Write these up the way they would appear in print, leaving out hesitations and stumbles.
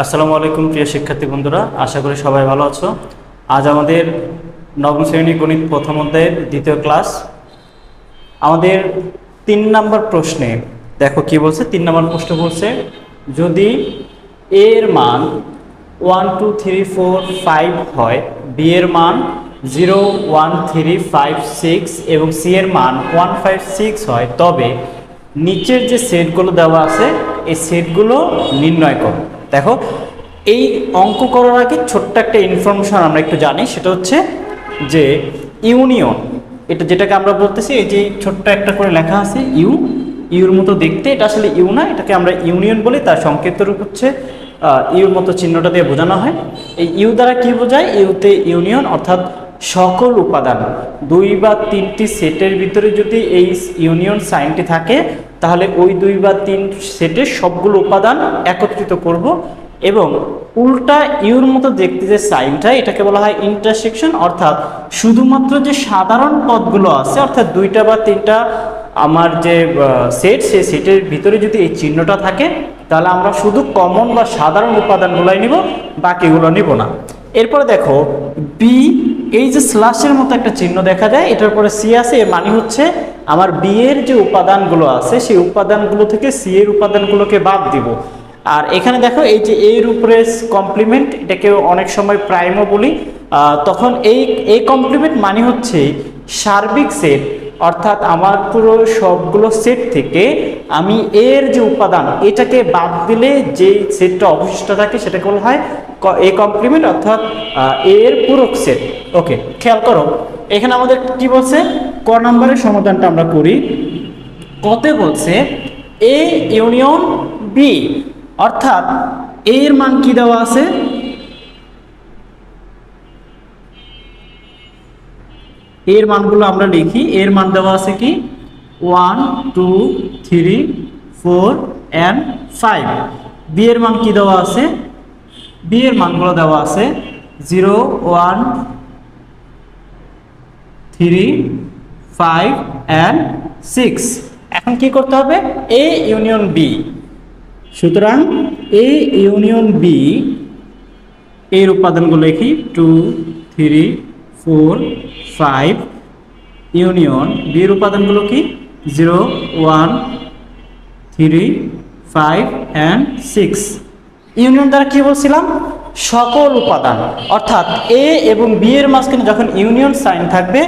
আসসালামু আলাইকুম প্রিয় শিক্ষার্থী বন্ধুরা, আশা করি সবাই ভালো আছো। আজ আমাদের নবম শ্রেণী গণিত প্রথম অধ্যায়ের দ্বিতীয় ক্লাস। আমাদের 3 নম্বর প্রশ্নে দেখো কি বলছে। 3 নম্বর প্রশ্ন বলছে, যদি এ এর মান 1 2 3 4 5 হয়, বি এর মান 0 1 3 5 6 এবং সি এর মান 1 5 6 হয়, তবে নিচের যে সেটগুলো দেওয়া আছে এই সেটগুলো নির্ণয় করো। দেখো, এই অঙ্ক করার আগে ছোট্ট একটা ইনফরমেশন আমরা একটু জানি, সেটা হচ্ছে যে ইউনিয়ন, এটা যেটাকে আমরা বলতেছি, এই যে ছোট্ট একটা করে লেখা আছে ইউর মতো দেখতে, এটা আসলে ইউ না, এটাকে আমরা ইউনিয়ন বলি। তার সংক্ষিপ্ত রূপ হচ্ছে ইউর মতো চিহ্নটা দিয়ে বোঝানো হয়। এই ইউ দ্বারা কি বোঝায়? ইউতে ইউনিয়ন, অর্থাৎ সকল উপাদান, 2 বা 3টি সেটের ভিতরে যদি এই ইউনিয়ন সাইনটি থাকে, তাহলে ওই 2 বা 3 সেটের সবগুলো উপাদান একত্রিত করব। এবং উল্টা ইউর মতো দেখতে যে সাইনটা, এটাকে বলা হয় ইন্টারসেকশন, অর্থাৎ শুধুমাত্র যে সাধারণ পদগুলো আছে, অর্থাৎ 2টা বা 3টা আমার যে সেট, সেই সেটের ভিতরে যদি এই চিহ্নটা থাকে, তাহলে আমরা শুধু কমন বা সাধারণ উপাদানগুলোই নিব, বাকিগুলো নিব না। এরপরে দেখো বি, এই যে স্ল্যাশের মতো একটা চিহ্ন দেখা যায়, এটার পরে সি আছে, এর মানে হচ্ছে আমার বি এর যে উপাদানগুলো আছে সেই উপাদানগুলো থেকে সি এর উপাদানগুলোকে বাদ দিব। আর এখানে দেখো এই যে এর উপরে কমপ্লিমেন্ট, এটাকে অনেক সময় প্রাইমও বলি। তখন এই কমপ্লিমেন্ট মানে হচ্ছে সার্বিক সেট, অর্থাৎ আমার পুরো সবগুলো সেট থেকে আমি এর যে উপাদান এটাকে বাদ দিলে যে সেটটা অবশিষ্ট থাকে সেটাকে বলা হয় এ কমপ্লিমেন্ট, অর্থাৎ এর পূরক সেট। ওকে, খেয়াল করো এখানে আমাদের কি বলছে, ক নম্বরের সমাধানটা আমরা করি। কতে বলছে এ ইউনিয়ন বি, অর্থাৎ এর মান কি দেওয়া আছে, এর মানগুলো আমরা লিখি। এর মান দেওয়া আছে কি 1 2 3 4 and 5। বি এর মান কি দেওয়া আছে? বি এর মানগুলো দেওয়া আছে 0 1 3 5 and 6। এখন কি করতে হবে? A union B. সুতরাং এ ইউনিয়ন বি এর উপাদানগুলো লিখি 2 3 4 5, ইউনিয়ন বি এর উপাদানগুলো কি 0 1 3 5 and 6। ইউনিয়ন দ্বারা কি বলছিলাম? সকল উপাদান, অর্থাৎ এ এবং বি এর মাঝখানে যখন ইউনিয়ন সাইন থাকবে,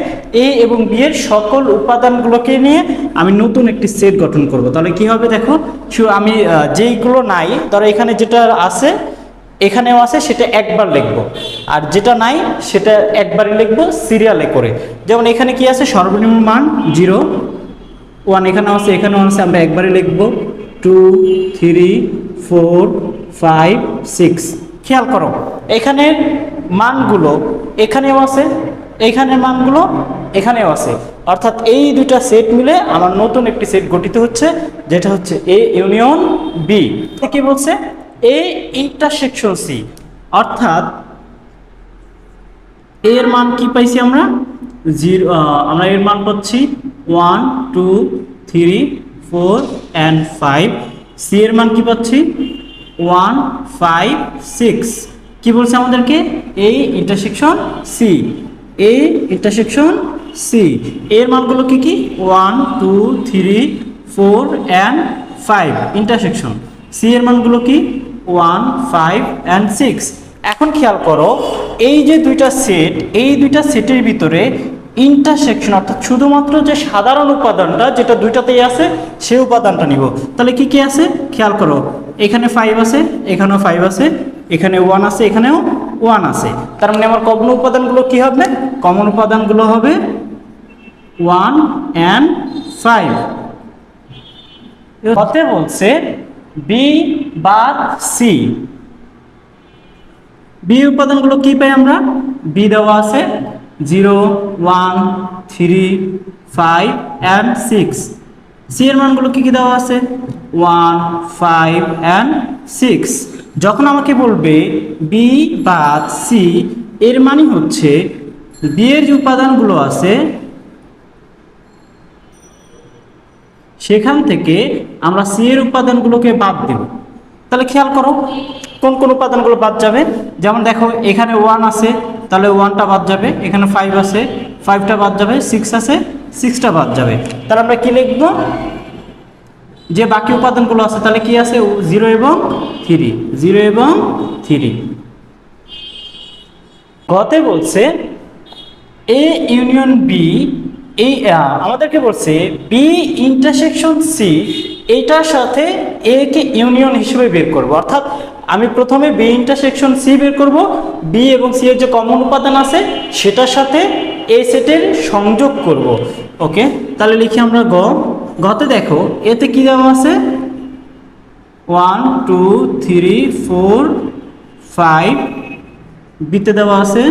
এ এবং বি এর সকল উপাদানগুলোকে নিয়ে আমি নতুন একটি সেট গঠন করব। তাহলে কি হবে দেখো, আমি যেইগুলো নাই, ধরো এখানে যেটা আছে এখানেও আছে, সেটা একবার লিখব, আর যেটা নাই সেটা একবারই লিখব সিরিয়ালে করে। যেমন এখানে কি আছে, সর্বনিম্ন মান 0 1, এখানেও আছে এখানেও আছে, আমরা একবারই লিখব 2 3 4 5 6। খেয়াল করো এখানের মানগুলো এখানেও আছে, এখানের মানগুলো এখানেও আছে, অর্থাৎ এই দুটা সেট মিলে আমার নতুন একটি সেট গঠিত হচ্ছে, যেটা হচ্ছে এ ইউনিয়ন বি। কি বলছে? এ ইন্টারসেকশন সি, অর্থাৎ এর মান কি পাইছি আমরা 0, আমরা এর মান পাচ্ছি 1 2 3 4 and 5। সি এর মান কি পাচ্ছি 1 5 6। কি বলছে আমাদেরকে? A intersection C, A intersection C. এর মানগুলো কি কি 1 2 3 4 and 5 ইন্টারসেকশন। সি এর মানগুলো কি 1 5 and 6। এখন খেয়াল করো এই যে দুইটা সেট, এই দুইটা সেটের ভিতরে ইন্টারসেকশন, অর্থাৎ শুধুমাত্র যে সাধারণ উপাদানটা যেটা দুইটাতেই আছে সেই উপাদানটা নিব। তাহলে কি কি আছে খেয়াল করো, এখানে 5 আছে, এখানেও 5 আছে, এখানে 1 আছে, এখানেও 1 আছে। তার মানে আমার কমন উপাদানগুলো কি হবে? কমন উপাদানগুলো হবে 1 and 5। হতে বলছে বি বাদ সি। বি উপাদানগুলো কি পাই আমরা? বি দেওয়া আছে 0 1 3 5 and 6। সি এর মানগুলো কি কি দেওয়া আছে 1 5 and 6। যখন আমাকে বলবে বি বাদ সি, এর মানে হচ্ছে বি এর যে উপাদানগুলো আছে সেখান থেকে আমরা সি এর উপাদানগুলোকে বাদ দেব। তাহলে খেয়াল করো কোন কোন উপাদানগুলো বাদ যাবে? যেমন দেখো এখানে 1 আছে, তাহলে 1টা বাদ যাবে, এখানে 5 আছে, 5টা বাদ যাবে, 6 আছে, 6টা বাদ যাবে। তাহলে আমরা কি লিখব? যে বাকি উপাদানগুলো আছে তাহলে কি আছে? 0 এবং 3, 0 এবং 3। গতে বলছে এ ইউনিয়ন বি, এই আমাদেরকে বলছে বি ইন্টারসেকশন সি, এইটার সাথে এ কে ইউনিয়ন হিসেবে বের করব। অর্থাৎ আমি প্রথমে বি ইন্টারসেকশন সি বের করব, বি এবং সি এর যে কমন উপাদান আছে সেটার সাথে এ সেটের সংযোগ করব। ওকে, তাহলে লিখি আমরা গতে দেখো এতে কি দেওয়া আছে? 1 2 3 4 5, বিতে দেওয়া আছে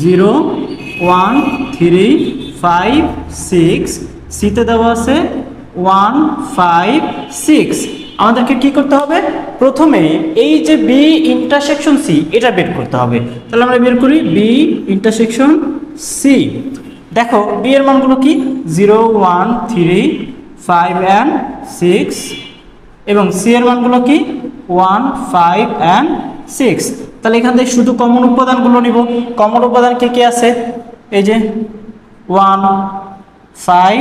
0 1 3 5 6, সিতে দেওয়া আছে 1 5 6। আমাদেরকে কি করতে হবে? প্রথমে এই যে বি ইন্টারসেকশন সি এটা বের করতে হবে। তাহলে আমরা বের করি বি ইন্টারসেকশন সি। দেখো বি এর মানগুলো কি? 0 1 3 5 and 6, এবং সি এর মানগুলো কি? 1 5 and 6। তাহলে এখান থেকে শুধু কমন উপাদানগুলো নিব। কমন উপাদান কি কি আছে? এই যে 1 5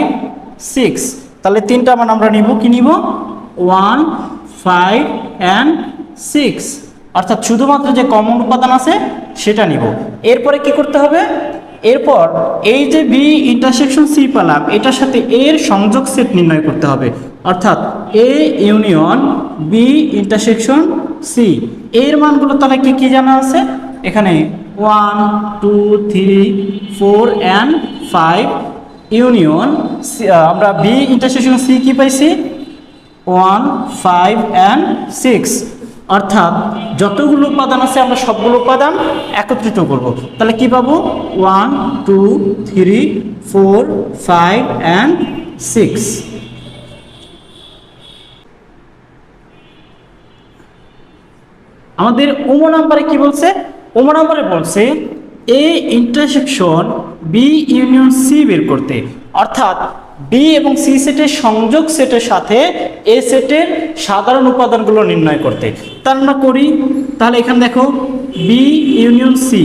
6, তাহলে তিনটা মান আমরা নিব। কি নিব? 1 5 and 6, অর্থাৎ শুধুমাত্র যে কমন উপাদান আছে সেটা নিব। এরপরে কি করতে হবে? এরপর এই যে বি ইন্টারসেকশন সি পেলাম, এটার সাথে এর সংযোগ সেট নির্ণয় করতে হবে। অর্থাৎ A union B intersection C, এর মানগুলো তাহলে কি কি জানা আছে? এখানে 1 2 3 4 and 5 ইউনিয়ন আমরা বি ইন্টারসেকশন সি কি পাইছি? 1 5 and 6, অর্থাৎ যতগুলো উপাদান আছে আমরা সবগুলো উপাদান একত্রিত করব। তাহলে কি পাবো? 1 2 3 4 5 and 6। আমাদের ওমো নাম্বারে কি বলছে? ওমো নাম্বারে বলছে A intersection B union C বের করতে, অর্থাৎ বি এবং সি সেটের সংযোগ সেটের সাথে এ সেটের সাধারণ উপাদানগুলো নির্ণয় করতে। তা আমরা করি। তাহলে এখানে দেখো বি ইউনিয়ন সি,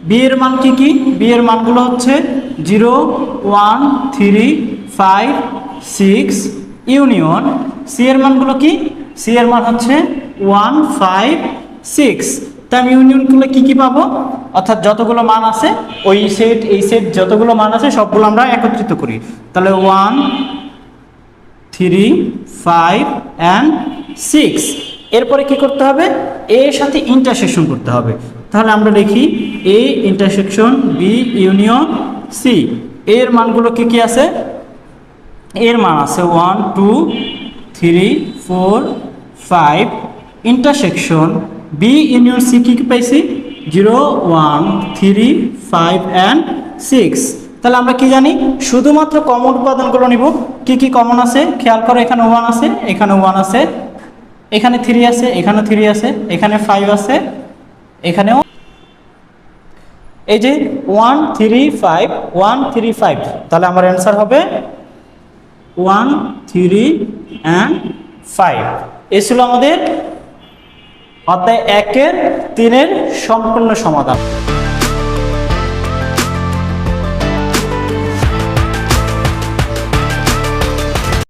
বি এর মান কি কি? বি এর মানগুলো হচ্ছে 0 1 3 5 6, ইউনিয়ন সি এর মানগুলো কি? সি এর মান হচ্ছে 1 5 6। তা আমি ইউনিয়নগুলো কি কি পাবো? অর্থাৎ যতগুলো মান আছে ওই সেট এই সেট যতগুলো মান আছে সবগুলো আমরা একত্রিত করি। তাহলে 1 3 5 and 6। এরপরে কি করতে হবে? এর সাথে ইন্টারসেকশন করতে হবে। তাহলে আমরা লিখি A intersection B union C, এর মানগুলো কি কি আছে? এর মান আছে 1 2 3 4 5, ইন্টারসেকশন বি ইউনিয়ন সি কি কি পাইছি? 0 1 3 5 and 6। তাহলে আমরা কি জানি? শুধুমাত্র কমন উপাদানগুলো নিব। কি কি কমন আছে? খেয়াল করো, এখানে 1 আছে, এখানে 1 আছে, এখানে 3 আছে, এখানে 3 আছে, এখানে 5 আছে, এখানেও। এই যে 1 3 5 1 3 5, তাহলে আমার অ্যান্সার হবে 1 3 and 5। এই ছিল আমাদের অধ্যায় 1-এর 3-এর সম্পূর্ণ সমাধান।